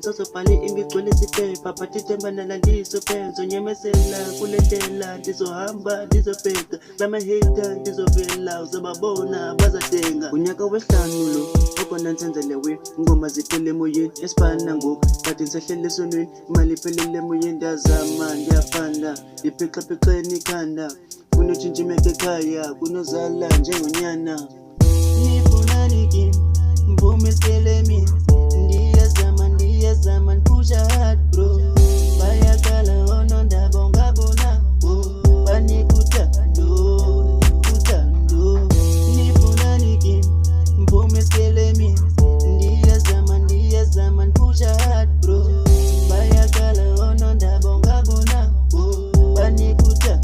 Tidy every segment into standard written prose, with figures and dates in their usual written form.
Sazobhali ingigcwele isiphepha but ithemba nalandisopheza nyemesela kulendlela ndizohamba ndizobheka lama-hater ndizovela uzobabona bazatenga unyaka wehlanu lo okhona nsenzelewe ingoma ziphele emoyeni esifana ngoku but ngisahlele esonweni imali iphelele emoyeni ndiyazama ndiyaphanda ndiphiqaphiqeni ikhanda kunotshintsha imeko ekhaya kunozala njengonyana nifunani kimi mvumisele mina ndiyazama ndipusha hard bro bayakala onondaba ongabona banikuthando uthando nifunani kimi mvumisele mina ndiyazama ndipusha hard bro bayakala onondaba ongabona banikuthando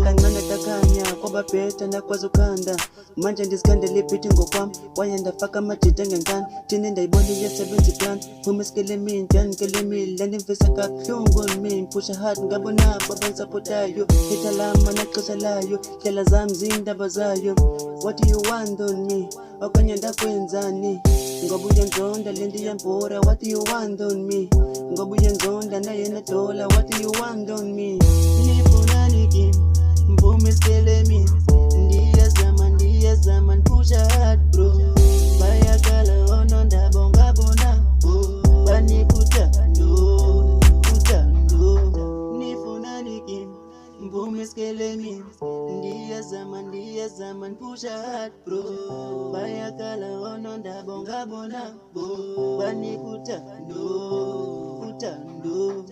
kancane takhanya kwababheda ndakwazi ukhanda manje ndizikhandela ibhithi ngokwami kwaye ndafaka amajita ngenkani thini ndayibona iyasebenza iplan phuma esikelemini ndiyanikelemile ndimvisa kabuhlungu mini phusha hard ngabona babandisapotayo itha lama naxesha layo ndlela zam zindaba zayo what do you want on me okanye ndakwenzani ngoba uyenzonda le nto iyambhora what do you want on me ngoba uyenzonda naye nedola what do you want on me nifunani kimi mvumisele mina ndiyazama ndipusha hard bro bayakala onondaba ongabona banikuthando uthando nifunani kimi mvumisele mina ndiyazama ndipusha hard bro bayakala onondaba ongabona banikuthando uthando